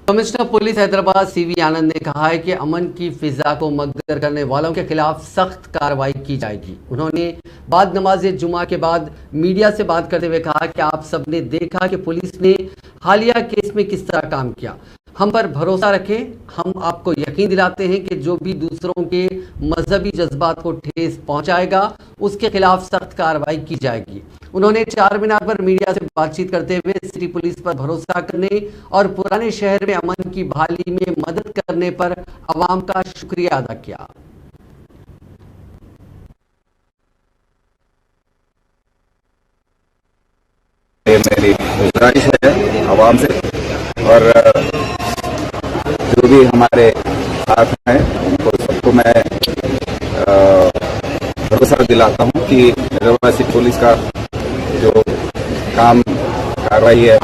Commissioner police Hyderabad CV आनंद ने कहा है कि अमन की फिजा को मकदर करने वालों के खिलाफ सख्त कार्रवाई की जाएगी। उन्होंने बाद नमाज जुमा के बाद मीडिया से बात करते हुए कहा कि आप सबने देखा कि पुलिस ने हालिया केस में किस तरह काम किया। हम पर भरोसा रखें, हम आपको यकीन दिलाते हैं कि जो भी दूसरों के मजहबी जज्बात को ठेस पहुंचाएगा उसके खिलाफ सख्त कार्रवाई की जाएगी। उन्होंने 4 मीनार पर मीडिया से बातचीत करते हुए सिटी पुलिस पर भरोसा करने और पुराने शहर में अमन की बहाली में मदद करने पर अवाम का शुक्रिया अदा किया। मेरी गुजारिश है आवाम से, और जो भी हमारे साथ हैं उनको सबको मैं भरोसा दिलाता हूं कि हैदराबाद सिटी पुलिस का जो काम कार्रवाई है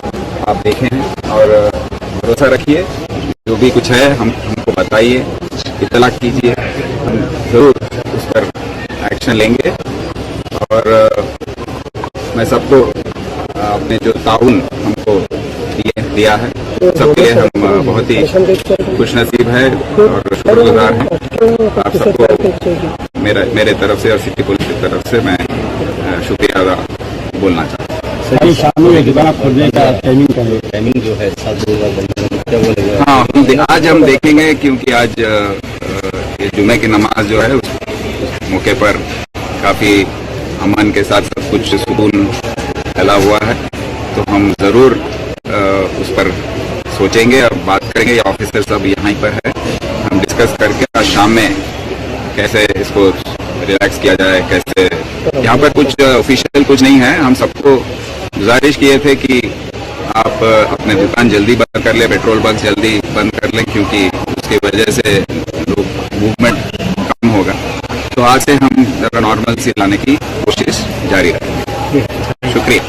आप देखें और भरोसा रखिए। जो भी कुछ है हमको बताइए, इत्तला कीजिए, हम जरूर उस पर एक्शन लेंगे। और मैं सबको अपने जो ताउन हमको दिया है सबके लिए हम बहुत ही खुशनसीब है और शुक्रगुजार हैं। आप सबको मेरे तरफ से और सिटी पुलिस की तरफ से मैं शुक्रिया अदा बोलना चाहता हूँ। हाँ, आज हम देखेंगे क्योंकि आज ये जुमे की नमाज जो है उस मौके पर काफी अमन के साथ सब कुछ सुकून फैला हुआ है, तो हम जरूर उस पर सोचेंगे और बात करेंगे। ये ऑफिसर सब यहाँ पर है, हम डिस्कस करके आज शाम में कैसे इसको रिलैक्स किया जाए, कैसे यहाँ पर कुछ ऑफिशियल कुछ नहीं है। हम सबको गुजारिश किए थे कि आप अपने दुकान जल्दी बंद कर लें, पेट्रोल बंक जल्दी बंद कर लें, क्योंकि उसकी वजह से लोग मूवमेंट कम होगा। तो आज से हम जरा नॉर्मल सी लाने की कोशिश जारी रखेंगे। शुक्रिया।